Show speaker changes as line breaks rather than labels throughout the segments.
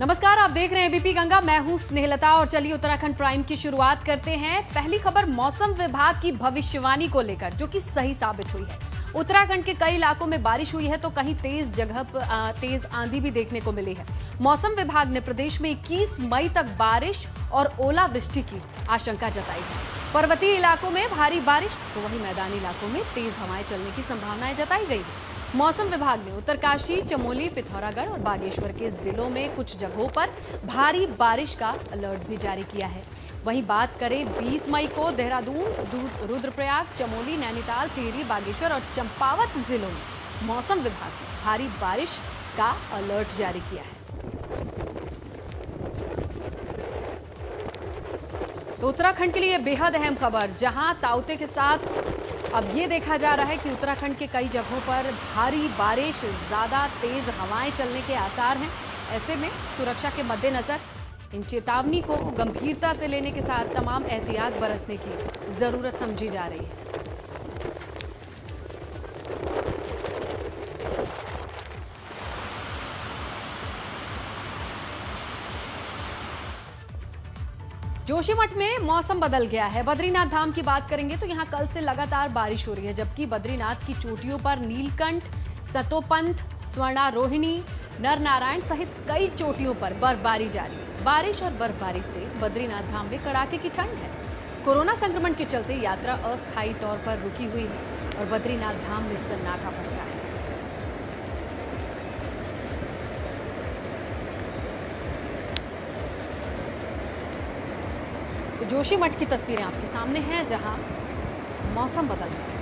नमस्कार, आप देख रहे हैं एबीपी गंगा। मैं हूं स्नेहलता और चलिए उत्तराखंड प्राइम की शुरुआत करते हैं। पहली खबर मौसम विभाग की भविष्यवाणी को लेकर, जो कि सही साबित हुई है। उत्तराखंड के कई इलाकों में बारिश हुई है तो कहीं तेज जगह पर तेज आंधी भी देखने को मिली है। मौसम विभाग ने प्रदेश में 21 मई तक बारिश और ओलावृष्टि की आशंका जताई है। पर्वतीय इलाकों में भारी बारिश तो वहीं मैदानी इलाकों में तेज हवाएं चलने की संभावनाएं जताई गई है। मौसम विभाग ने उत्तरकाशी, चमोली, पिथौरागढ़ और बागेश्वर के जिलों में कुछ जगहों पर भारी बारिश का अलर्ट भी जारी किया है। वहीं बात करें 20 मई को देहरादून, रुद्रप्रयाग, चमोली, नैनीताल, टिहरी, बागेश्वर और चंपावत जिलों में मौसम विभाग ने भारी बारिश का अलर्ट जारी किया है। तो उत्तराखंड के लिए बेहद अहम खबर, जहां ताउते के साथ अब ये देखा जा रहा है कि उत्तराखंड के कई जगहों पर भारी बारिश, ज्यादा तेज हवाएं चलने के आसार हैं। ऐसे में सुरक्षा के मद्देनजर इन चेतावनी को गंभीरता से लेने के साथ तमाम एहतियात बरतने की जरूरत समझी जा रही है। जोशीमठ में मौसम बदल गया है। बद्रीनाथ धाम की बात करेंगे तो यहां कल से लगातार बारिश हो रही है, जबकि बद्रीनाथ की चोटियों पर नीलकंठ, सतोपंथ, स्वर्णारोहिणी, नरनारायण सहित कई चोटियों पर बर्फबारी जारी है। बारिश और बर्फबारी से बद्रीनाथ धाम में कड़ाके की ठंड है। कोरोना संक्रमण के चलते यात्रा अस्थायी तौर पर रुकी हुई है और बद्रीनाथ धाम में सन्नाटा पसरा है। तो जोशीमठ की तस्वीरें आपके सामने हैं, जहां मौसम बदल गया है।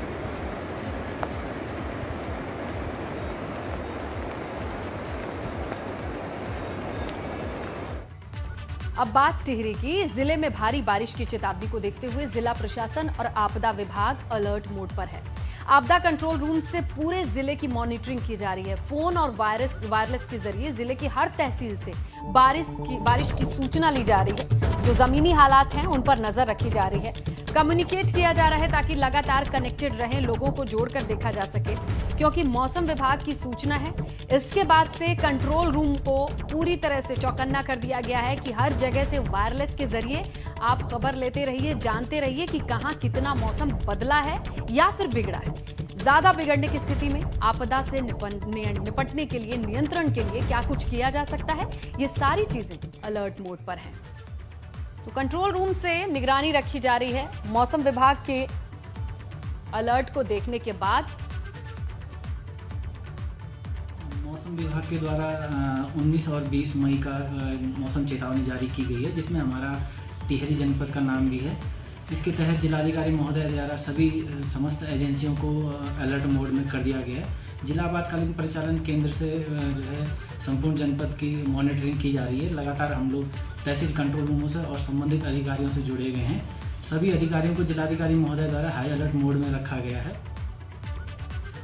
अब बात टिहरी की। जिले में भारी बारिश की चेतावनी को देखते हुए जिला प्रशासन और आपदा विभाग अलर्ट मोड पर है। आपदा कंट्रोल रूम से पूरे जिले की मॉनिटरिंग की जा रही है। फोन और वायरलेस के जरिए जिले की हर तहसील से बारिश की सूचना ली जा रही है। जो जमीनी हालात हैं उन पर नजर रखी जा रही है। कम्युनिकेट किया जा रहा है ताकि लगातार कनेक्टेड रहें, लोगों को जोड़कर देखा जा सके, क्योंकि मौसम विभाग की सूचना है। इसके बाद से कंट्रोल रूम को पूरी तरह से चौकन्ना कर दिया गया है कि हर जगह से वायरलेस के जरिए आप खबर लेते रहिए, जानते रहिए कि कहां कितना मौसम बदला है या फिर बिगड़ा है। ज्यादा बिगड़ने की स्थिति में आपदा से निपटने के लिए, नियंत्रण के लिए क्या कुछ किया जा सकता है, ये सारी चीजें अलर्ट मोड पर हैं। तो कंट्रोल रूम से निगरानी रखी जा रही है। मौसम विभाग के अलर्ट को देखने के बाद
मौसम विभाग के द्वारा 19 और 20 मई का मौसम चेतावनी जारी की गई है, जिसमें हमारा टिहरी जनपद का नाम भी है। इसके तहत जिलाधिकारी महोदय द्वारा सभी समस्त एजेंसियों को अलर्ट मोड में कर दिया गया है। जिला आपातकालीन परिचालन केंद्र से जो है संपूर्ण जनपद की मॉनिटरिंग की जा रही है। लगातार हम लोग तहसील कंट्रोल रूमों से और संबंधित अधिकारियों से जुड़े गए हैं। सभी अधिकारियों को जिलाधिकारी महोदय द्वारा हाई अलर्ट मोड में रखा गया है।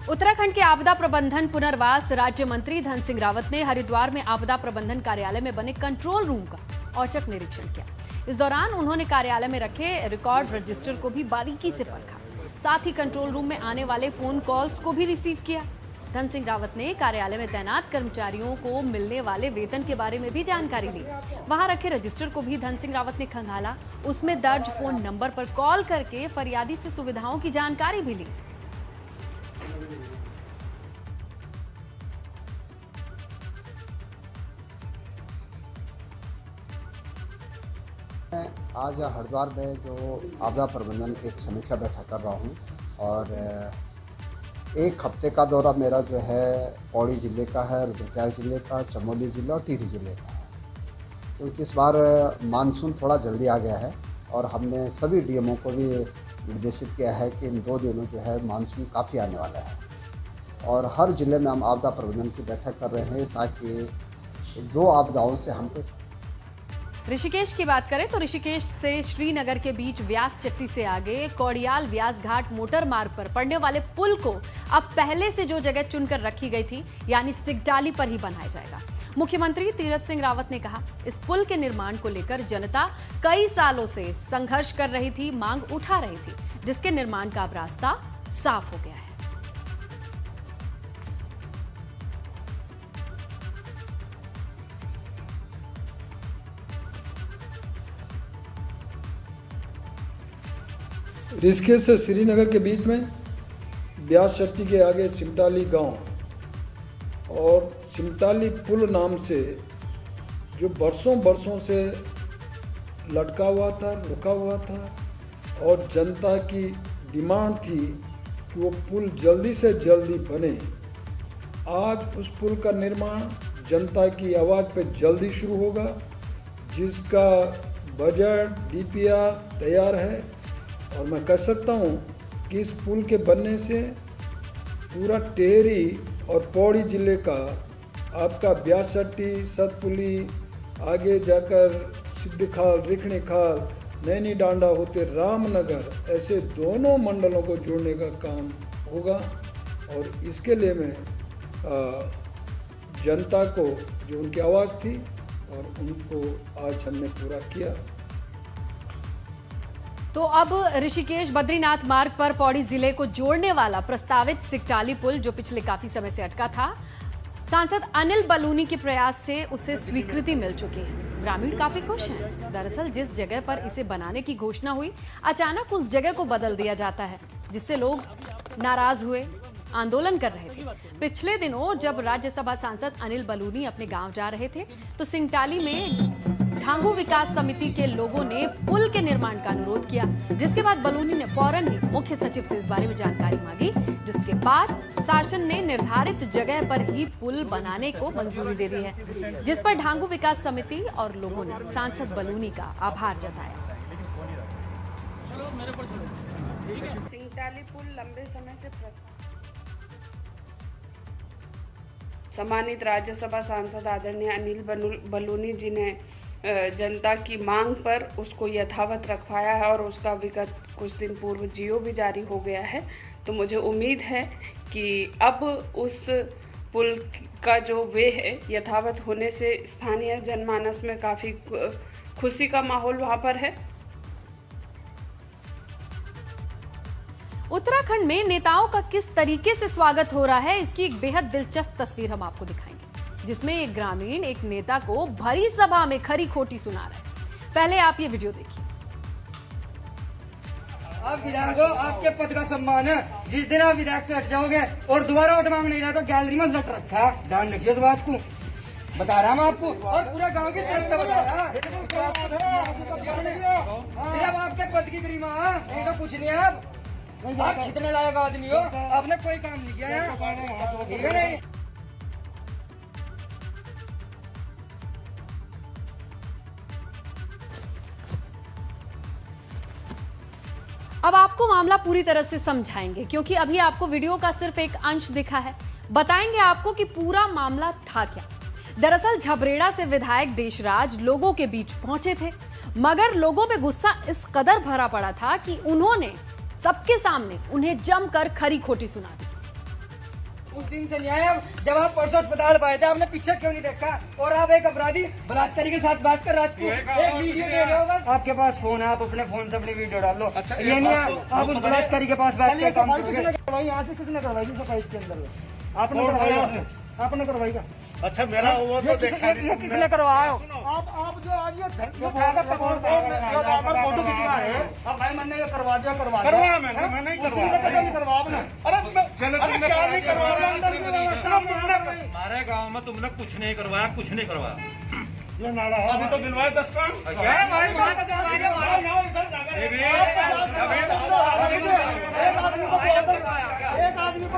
उत्तराखंड के आपदा प्रबंधन पुनर्वास राज्य मंत्री धन सिंह रावत ने हरिद्वार में आपदा प्रबंधन कार्यालय में बने कंट्रोल रूम का औचक निरीक्षण किया। इस दौरान उन्होंने कार्यालय में रखे रिकॉर्ड रजिस्टर को भी बारीकी से परखा। साथ ही कंट्रोल रूम में आने वाले फोन कॉल्स को भी रिसीव किया। धन सिंह रावत ने कार्यालय में तैनात कर्मचारियों को मिलने वाले वेतन के बारे में भी जानकारी ली। वहां रखे रजिस्टर को भी धन सिंह रावत ने खंगाला। उसमें दर्ज फोन नंबर पर कॉल करके फरियादी से सुविधाओं की जानकारी भी ली।
मैं आज हरिद्वार में जो आपदा प्रबंधन की एक समीक्षा बैठक कर रहा हूँ और एक हफ्ते का दौरा मेरा जो है पौड़ी ज़िले का है, रुद्रप्रयाग ज़िले का, चमोली ज़िला और टिहरी ज़िले का है। क्योंकि इस बार मानसून थोड़ा जल्दी आ गया है और हमने सभी डीएमओ को भी निर्देशित किया है कि इन 2 दिनों जो है मानसून काफ़ी आने वाला है और हर ज़िले में हम आपदा प्रबंधन की बैठक कर रहे हैं ताकि 2 आपदाओं से हमको।
ऋषिकेश की बात करें तो ऋषिकेश से श्रीनगर के बीच व्यास चट्टी से आगे कौड़ियाल व्यास घाट मोटर मार्ग पर पड़ने वाले पुल को अब पहले से जो जगह चुनकर रखी गई थी, यानी सिगडाली पर ही बनाया जाएगा। मुख्यमंत्री तीरथ सिंह रावत ने कहा, इस पुल के निर्माण को लेकर जनता कई सालों से संघर्ष कर रही थी, मांग उठा रही थी, जिसके निर्माण का अब रास्ता साफ हो गया है।
ऋषिकेश से श्रीनगर के बीच में ब्यास चट्टी के आगे सिमटाली गांव और सिमटाली पुल नाम से जो बरसों से लटका हुआ था, रुका हुआ था और जनता की डिमांड थी कि वो पुल जल्दी से जल्दी बने। आज उस पुल का निर्माण जनता की आवाज़ पे जल्दी शुरू होगा, जिसका बजट DPR तैयार है और मैं कह सकता हूँ कि इस पुल के बनने से पूरा टिहरी और पौड़ी ज़िले का आपका ब्यास चट्टी, सतपुली, आगे जाकर सिद्धखाल, रिखणी खाल, नैनी डांडा होते रामनगर, ऐसे दोनों मंडलों को जोड़ने का काम होगा। और इसके लिए मैं जनता को जो उनकी आवाज़ थी और उनको आज हमने पूरा किया।
तो अब ऋषिकेश बद्रीनाथ मार्ग पर पौड़ी जिले को जोड़ने वाला प्रस्तावित सिकटाली पुल जो पिछले काफी समय से अटका था, सांसद अनिल बलूनी के प्रयास से उसे स्वीकृति मिल चुकी है। ग्रामीण काफी खुश हैं। दरअसल जिस जगह पर इसे बनाने की घोषणा हुई, अचानक उस जगह को बदल दिया जाता है, जिससे लोग नाराज हुए, आंदोलन कर रहे थे। पिछले दिनों जब राज्यसभा सांसद अनिल बलूनी अपने गांव जा रहे थे तो सिंगटाली में ढांगू विकास समिति के लोगों ने पुल के निर्माण का अनुरोध किया, जिसके बाद बलूनी ने फौरन ही मुख्य सचिव से इस बारे में जानकारी मांगी, जिसके बाद शासन ने निर्धारित जगह पर ही पुल बनाने को मंजूरी दे दी है, जिस पर ढांगू विकास समिति और लोगों ने सांसद बलूनी का आभार जताया।
सिंगटाली पुल लंबे समय से सम्मानित राज्यसभा सांसद आदरणीय अनिल बलूनी जी ने जनता की मांग पर उसको यथावत रखवाया है और उसका विगत कुछ दिन पूर्व जियो भी जारी हो गया है। तो मुझे उम्मीद है कि अब उस पुल का जो वे है यथावत होने से स्थानीय जनमानस में काफ़ी खुशी का माहौल वहाँ पर है।
उत्तराखंड में नेताओं का किस तरीके से स्वागत हो रहा है, इसकी एक बेहद दिलचस्प तस्वीर हम आपको दिखाएंगे, जिसमें एक ग्रामीण एक नेता को भरी सभा में खरी खोटी सुना रहा है। पहले आप ये वीडियो देखिए।
आप विधायक हो, आपके पद का सम्मान है। जिस दिन आप विधायक से हट जाओगे और दोबारा वोट मांग नहीं रहा तो गैलरी में लट रखा है। ध्यान रखिए इस बात को, बता रहा हूँ आपको और पूरा गांव की तरफ से बता रहा है। सिर्फ आपके पद की गरिमा है, नहीं तो कुछ नहीं है। आप छितने लायक आदमी हो, आपने कोई काम नहीं किया है, ठीक है नहीं।
अब आपको मामला पूरी तरह से समझाएंगे, क्योंकि अभी आपको वीडियो का सिर्फ एक अंश दिखा है। बताएंगे आपको कि पूरा मामला था क्या। दरअसल झबरेड़ा से विधायक देशराज लोगों के बीच पहुंचे थे, मगर लोगों में गुस्सा इस कदर भरा पड़ा था कि उन्होंने सबके सामने उन्हें जमकर खरी खोटी सुना दी।
उस दिन से नहीं आया जब आप परसों अस्पताल पाए थे, आपने पीछे क्यों नहीं देखा? और आप एक अपराधी बलात्कारी के साथ बात कर राजपूत एक वीडियो दे रहे हो। आपके पास फोन है, आप अपने फोन से अपनी वीडियो डाल लो। अच्छा, ये नहीं है आप उस बलात्कारी के पास बैठ कर काम करोगे। यहाँ से किसने करवाई इसके अंदर? आपने करवाई, आपने करवाई का?
अच्छा मेरा वो तो देखा
ये किसने करवाया?
आप जो आज ये फोटो खिंचवा है, अब भाई मैंने ये करवा दिया मैं नहीं करवा आपने। अरे क्या नहीं करवा रहा?
हमारे गांव में तुमने कुछ नहीं करवाया।
ये नाला अभी तो दिलवाए 10 काम। एक आदमी को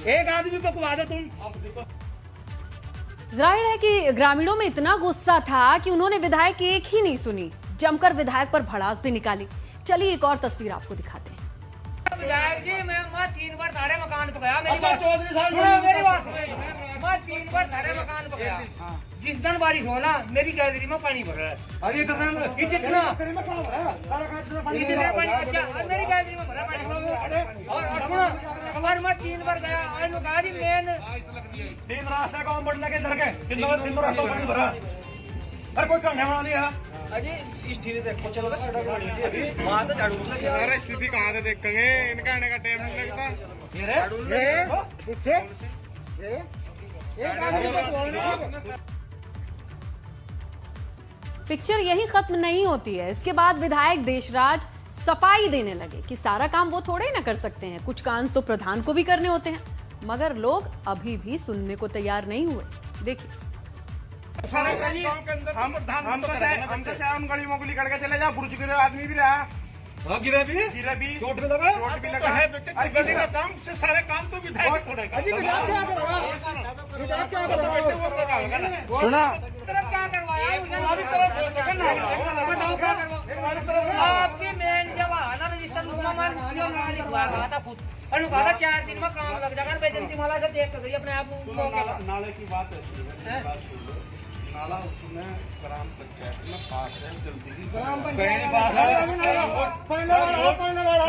एक आदमी को कुआ दो तुम।
जाहिर है कि ग्रामीणों में इतना गुस्सा था कि उन्होंने विधायक की एक ही नहीं सुनी, जमकर विधायक पर भड़ास भी निकाली। चलिए एक और तस्वीर आपको दिखाते हैं।
विधायक जी मैं 3 बार सारे मकान पे गया,
अच्छा चौधरी साहब
मेरी बात मैं 3 बार सारे मकान पे गया। जिस दिन बारिश हो ना मेरी गैलरी में पानी भर रहा है।
अरे तो
कितना पानी अच्छा मेरी गैलरी में भरा पानी। और मैं 3 बार गया और गाड़ी मेन
3 रास्ते गाँव बढ़ने के इधर के कितना रास्ता पानी भरा। अरे कोई करने वाला नहीं है।
अजी स्थिति देखो चलो तो सड़क बनी थी अभी वहां तो झाड़ू लग गया।
अरे स्थिति कहाँ से देखेंगे, इनका आने का टाइम नहीं लगता।
ये पीछे
पिक्चर यही खत्म नहीं होती है। इसके बाद विधायक देशराज सफाई देने लगे कि सारा काम वो थोड़े ही ना कर सकते हैं, कुछ काम तो प्रधान को भी करने होते हैं। मगर लोग अभी भी सुनने को तैयार नहीं हुए। देखिए,
हम तो चाहे गली मोगली करके चले जाओ, बुर्ज गिरे आदमी भी रहा, गिरा भी चोट भी लगा, है बेटे। गली का काम से सारे काम तो विधायक छोड़ेगा।
सुना
आपके मेन जब आना रजिस्टर अनुकाला 4 दिन में काम लग जाएगा। बेजंती माला से देख कर अपने आप
नाले की बात है, नाला उसमें ग्राम पंचायत में पास है, जल्दी ही
पढ़ने वाला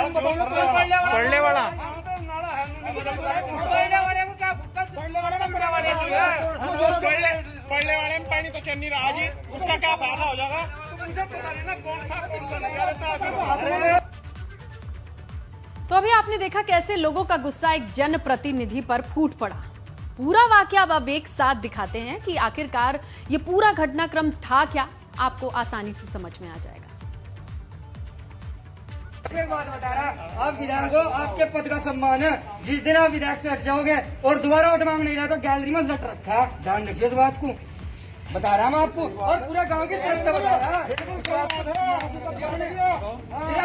पढ़ने वाले में पानी तो चल नहीं रहा जी, उसका क्या फायदा हो जाएगा? कौन सा नहीं।
तो अभी आपने देखा कैसे लोगों का गुस्सा एक जनप्रतिनिधि पर फूट पड़ा। पूरा वाकया अब एक साथ दिखाते हैं कि आखिरकार ये पूरा घटनाक्रम था क्या, आपको आसानी से समझ में आ जाएगा।
एक बात बता रहा, आप विधायक हो, आपके पद का सम्मान है। जिस दिन आप विधायक से हट जाओगे और दोबारा वोट मांग नहीं रहा तो गैलरी में लट रखा है, ध्यान रखिए इस बात को। बता रहा मैं आपको, और पूरा गांव की तरफ बता रहा। सिर्फ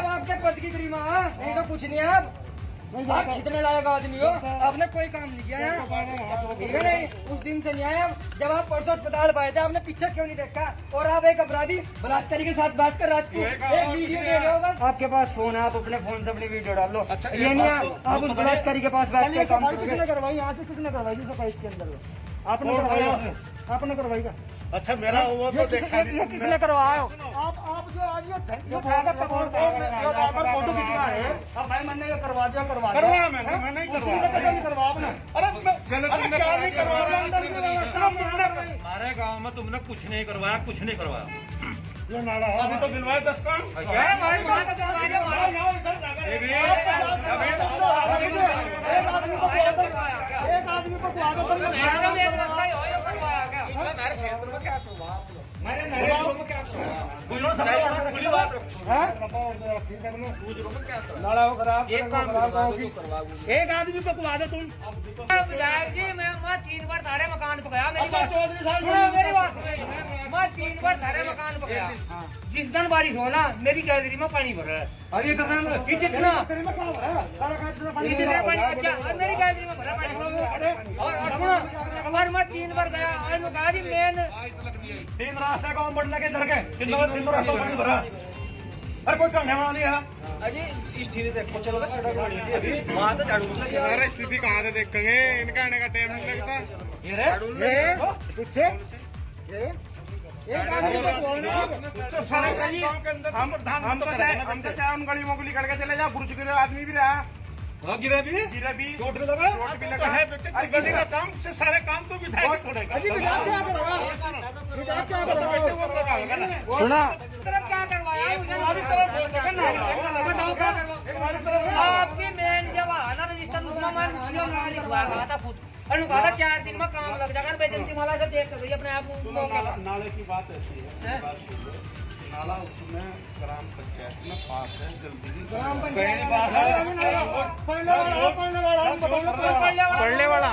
आपके पद की गरिमा है, नहीं तो कुछ नहीं है। आप छितने लायक आदमी हो, आपने कोई काम नहीं किया है, ठीक है नहीं? उस दिन से नहीं आया जब आप परसों अस्पताल पाए थे, आपने पीछे क्यों नहीं देखा? और आप एक अपराधी बलात्कारी के साथ बात कर रात को एक वीडियो दे रहे हो। आपके पास फोन है, आप अपने फोन से अपनी वीडियो डाल लो। ये नहीं है आप उस बलात्कारी के पास बैठ के काम
किसने करवाई? आज किसने करवाई? इसके अंदर आपने करवाई, आपने करवाई का? अच्छा मेरा वो तो देखा नहीं, किसने करवाया? आप जो आज ये फोटो खींचना है, अब भाई मैंने करवा दिया, करवा मैं नहीं करवा अपना। अरे क्या नहीं करवा?
हमारे गांव में तुमने कुछ नहीं करवाया, कुछ नहीं करवाया।
ये नाला अभी तो गिनवाए 10 काम। एक आदमी को नाला खराब, एक आदमी को कुआ दो तुम।
विधायक जी मैं 3 बार तारे मकान पे गया। मेरी बात
चौधरी साहब
सुनो, मेरी बात सुनो। मैं 3 बार तारे मकान पे गया। जिस दिन बारिश हो ना, मेरी गैलरी में पानी भर रहा है।
अरे
कितना इतना पानी? अच्छा, मेरी गैलरी में भरा पानी। और सुनो, मैं 3 बार गया, और कहा जी मेन
3 रास्ते गाँव बढ़ने के लड़के 3 रास्ता पानी भरा। अरे कोई करने वाला नहीं है।
अजी स्थिति देखो चलो तो सड़क बनी थी अभी वहां तो झाड़ू लग गया।
अरे स्थिति कहाँ से देखेंगे, इनका आने का टाइम नहीं लगता।
पीछे
हम तो चाहे गली मोगली करके चले जाओ, बुर्ज गिरे आदमी भी रहा, गिरा भी चोट भी लगा, है बेटे। गली का काम से सारे काम तो विधायक छोड़ेगा।
सुना
क्या करवाया? आपके मेन जब आना रजिस्टर अनुकाला 4 दिन में काम लग जाएगा। बेजंती माला से देख कर अपने आप
नाले की बात ऐसी है, नाला उसमें ग्राम पंचायत में पास है, जल्दी ही
पढ़ने वाला
पढ़ने वाले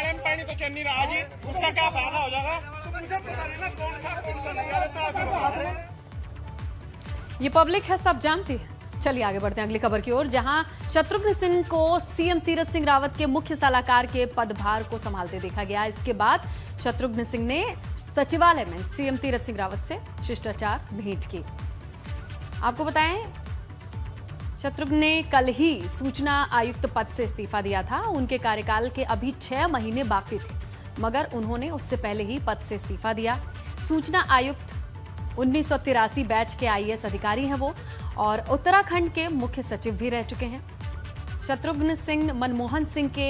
में पानी तो चल नहीं रहा जी, उसका क्या फायदा हो जाएगा? कौन सा नहीं।
ये पब्लिक है, सब जानती है। चलिए आगे बढ़ते हैं अगली खबर की ओर, जहां शत्रुघ्न सिंह को सीएम तीरथ सिंह रावत के मुख्य सलाहकार के पदभार को संभालते देखा गया। इसके बाद शत्रुघ्न सिंह ने सचिवालय में सीएम तीरथ सिंह रावत से शिष्टाचार भेंट की। आपको बताएं, शत्रुघ्न ने कल ही सूचना आयुक्त पद से इस्तीफा दिया था। उनके कार्यकाल के अभी 6 महीने बाकी थे, मगर उन्होंने उससे पहले ही पद से इस्तीफा दिया। सूचना आयुक्त 1983 बैच के आईएएस अधिकारी हैं वो, और उत्तराखंड के मुख्य सचिव भी रह चुके हैं। शत्रुघ्न सिंह मनमोहन सिंह के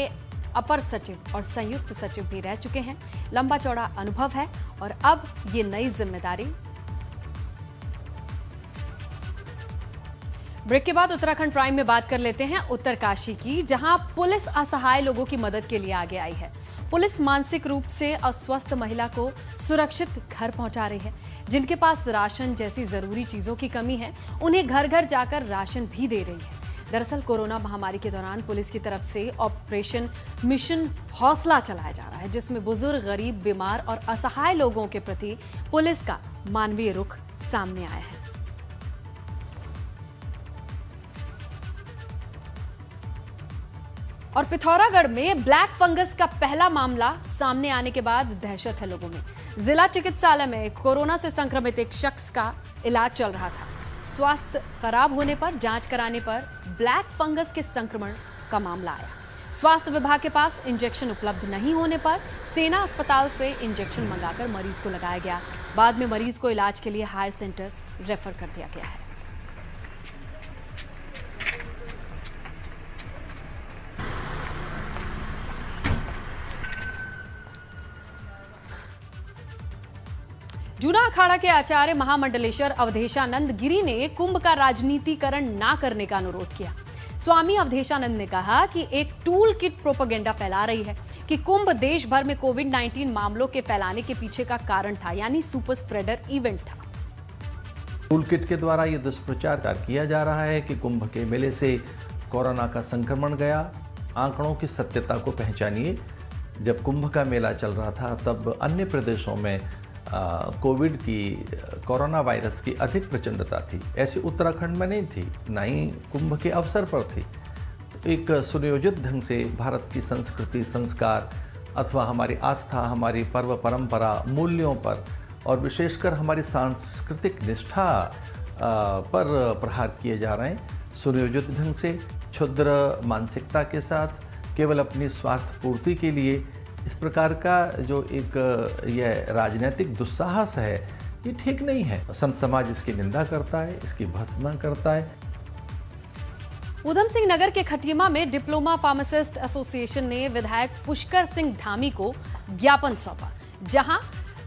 अपर सचिव और संयुक्त सचिव भी रह चुके हैं। लंबा चौड़ा अनुभव है और अब ये नई जिम्मेदारी। ब्रेक के बाद उत्तराखंड प्राइम में बात कर लेते हैं उत्तरकाशी की, जहां पुलिस असहाय लोगों की मदद के लिए आगे आई है। पुलिस मानसिक रूप से अस्वस्थ महिला को सुरक्षित घर पहुंचा रही है। जिनके पास राशन जैसी जरूरी चीजों की कमी है, उन्हें घर घर जाकर राशन भी दे रही है। दरअसल कोरोना महामारी के दौरान पुलिस की तरफ से ऑपरेशन मिशन हौसला चलाया जा रहा है, जिसमें बुजुर्ग, गरीब, बीमार और असहाय लोगों के प्रति पुलिस का मानवीय रुख सामने आया है। और पिथौरागढ़ में ब्लैक फंगस का पहला मामला सामने आने के बाद दहशत है लोगों में। जिला चिकित्सालय में कोरोना से संक्रमित एक शख्स का इलाज चल रहा था। स्वास्थ्य खराब होने पर जांच कराने पर ब्लैक फंगस के संक्रमण का मामला आया। स्वास्थ्य विभाग के पास इंजेक्शन उपलब्ध नहीं होने पर सेना अस्पताल से इंजेक्शन मंगाकर मरीज को लगाया गया। बाद में मरीज को इलाज के लिए हायर सेंटर रेफर कर दिया गया है। जूना अखाड़ा के आचार्य महामंडलेश्वर अवधेशानंद गिरी ने कुंभ का राजनीतिकरण ना करने का अनुरोध किया। स्वामी अवधेशानंद ने कहा कि एक टूल किट प्रोपेगेंडा फैला रही है कि कुंभ देश भर में कोविड-19 मामलों के फैलाने के पीछे का कारण था, यानी सुपर स्प्रेडर इवेंट था।
टूल किट के द्वारा यह दुष्प्रचार किया जा रहा है कि कुंभ के मेले से कोरोना का संक्रमण गया। आंकड़ों की सत्यता को पहचानिए। जब कुंभ का मेला चल रहा था तब अन्य प्रदेशों में कोविड की, कोरोना वायरस की अधिक प्रचंडता थी। ऐसी उत्तराखंड में नहीं थी, ना ही कुंभ के अवसर पर थी। एक सुनियोजित ढंग से भारत की संस्कृति, संस्कार अथवा हमारी आस्था, हमारी पर्व परंपरा, मूल्यों पर और विशेषकर हमारी सांस्कृतिक निष्ठा पर प्रहार किए जा रहे हैं। सुनियोजित ढंग से, क्षुद्र मानसिकता के साथ, केवल अपनी स्वार्थ पूर्ति के लिए इस प्रकार का जो एक यह राजनीतिक दुस्साहस है, ये ठीक नहीं है। संत समाज इसकी निंदा करता है, इसकी भर्त्सना करता है।
ऊधम सिंह नगर के खटीमा में डिप्लोमा फार्मासिस्ट एसोसिएशन ने विधायक पुष्कर सिंह धामी को ज्ञापन सौंपा, जहां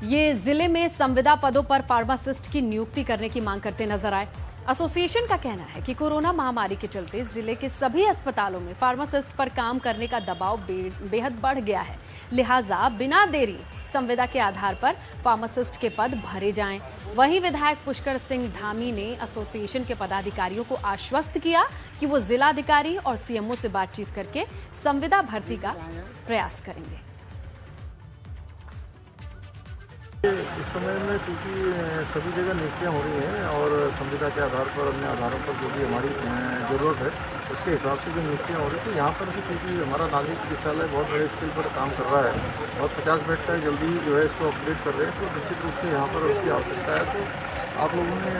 ये जिले में संविदा पदों पर फार्मासिस्ट की नियुक्ति करने की मांग करते नजर आए। एसोसिएशन का कहना है कि कोरोना महामारी के चलते जिले के सभी अस्पतालों में फार्मासिस्ट पर काम करने का दबाव बेहद बढ़ गया है। लिहाजा बिना देरी संविदा के आधार पर फार्मासिस्ट के पद भरे जाएं। वहीं विधायक पुष्कर सिंह धामी ने एसोसिएशन के पदाधिकारियों को आश्वस्त किया कि वो जिलाधिकारी और सीएमओ से बातचीत करके संविदा भर्ती का प्रयास करेंगे।
इस समय में क्योंकि सभी जगह नियुक्तियाँ हो रही हैं और संविदा के आधार पर, अन्य आधारों पर जो भी हमारी ज़रूरत है उसके हिसाब से जो नियुक्तियाँ हो रही थी, यहाँ पर भी क्योंकि हमारा नागरिक चिकित्सालय बहुत बड़े स्केल पर काम कर रहा है और 50 बेड का जल्दी जो है इसको अपग्रेड कर रहे हैं, तो निश्चित रूप से यहाँ पर उसकी आवश्यकता है। तो आप लोगों ने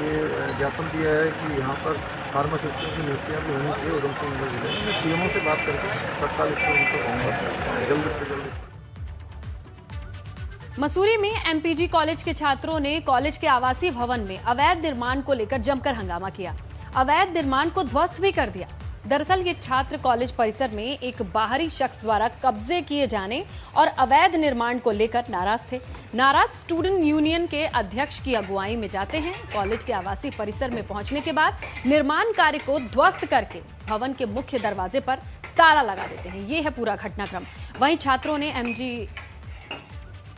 ये ज्ञापन दिया है कि यहाँ पर फार्मासिस्टों की नियुक्तियाँ भी होनी चाहिए ऊधम सिंह नगर जिले में। मैं सीएमओ से बात करके तत्काल इसको उनको कहूँगा जल्द से जल्द।
मसूरी में एमपीजी कॉलेज के छात्रों ने कॉलेज के आवासीय भवन में अवैध निर्माण को लेकर जमकर हंगामा किया। अवैध निर्माण को ध्वस्त भी कर दिया। दरअसल ये छात्र कॉलेज परिसर में एक बाहरी शख्स द्वारा कब्जे किए जाने और अवैध निर्माण को लेकर नाराज थे। नाराज स्टूडेंट यूनियन के अध्यक्ष की अगुवाई में जाते हैं। कॉलेज के आवासीय परिसर में पहुंचने के बाद निर्माण कार्य को ध्वस्त करके भवन के मुख्य दरवाजे पर ताला लगा देते हैं। ये है पूरा घटनाक्रम। वहीं छात्रों ने एमजी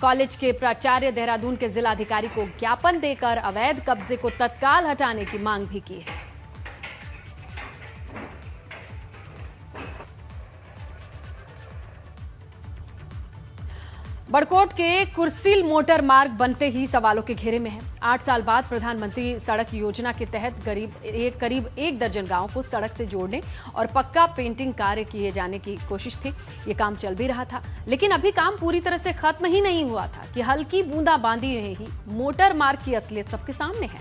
कॉलेज के प्राचार्य देहरादून के जिलाधिकारी को ज्ञापन देकर अवैध कब्जे को तत्काल हटाने की मांग भी की है। बड़कोट के कुर्सिल मोटर मार्ग बनते ही सवालों के घेरे में है। 8 साल बाद प्रधानमंत्री सड़क योजना के तहत करीब 1 दर्जन गांवों को सड़क से जोड़ने और पक्का पेंटिंग कार्य किए जाने की कोशिश थी। ये काम चल भी रहा था, लेकिन अभी काम पूरी तरह से खत्म ही नहीं हुआ था कि हल्की बूंदाबांदी में ही मोटर मार्ग की असलियत सबके सामने है।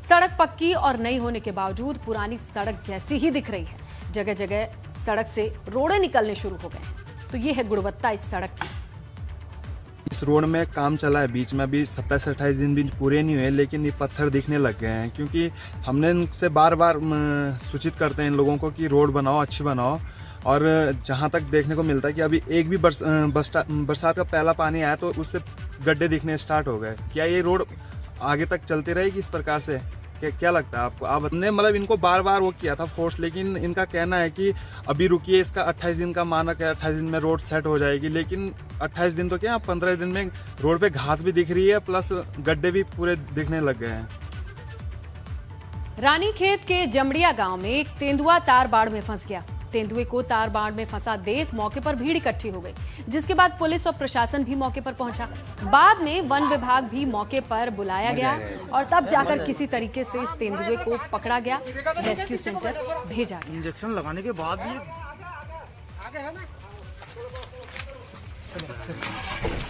सड़क पक्की और नई होने के बावजूद पुरानी सड़क जैसी ही दिख रही है। जगह जगह सड़क से रोड़े निकलने शुरू हो गए हैं। तो ये है गुणवत्ता इस सड़क की।
इस रोड में काम चला है, बीच में अभी 27-28 दिन भी पूरे नहीं हुए, लेकिन ये पत्थर दिखने लग गए हैं। क्योंकि हमने इनसे बार बार सूचित करते हैं इन लोगों को कि रोड बनाओ, अच्छी बनाओ, और जहाँ तक देखने को मिलता है कि अभी एक भी बरसात का पहला पानी आया तो उससे गड्ढे दिखने स्टार्ट हो गए। क्या ये रोड आगे तक चलती रहेगी इस प्रकार से? क्या लगता है आपको? आप ने मतलब इनको बार बार वो किया था फोर्स, लेकिन इनका कहना है कि अभी रुकिए, इसका 28 दिन का मानक है, 28 दिन में रोड सेट हो जाएगी। लेकिन 28 दिन तो क्या, 15 दिन में रोड पे घास भी दिख रही है, प्लस गड्ढे भी पूरे दिखने लग गए हैं।
रानीखेत के जमड़िया गांव में एक तेंदुआ तार बाड़ में फंस गया। तेंदुए को तार बाड़ में फंसा देख मौके पर भीड़ इकट्ठी हो गई, जिसके बाद पुलिस और प्रशासन भी मौके पर पहुंचा। बाद में वन विभाग भी मौके पर बुलाया गया और तब जाकर किसी तरीके से इस तेंदुए को पकड़ा गया, रेस्क्यू सेंटर भेजा गया।
इंजेक्शन लगाने के बाद भी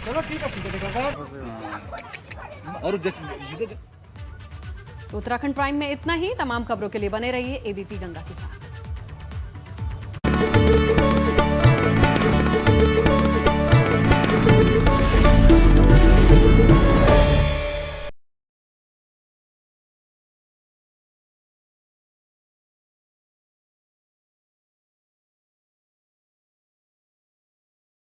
चलो ठीक है। और
उत्तराखंड प्राइम में इतना ही। तमाम खबरों के लिए बने रहिए एबीपी गंगा के साथ।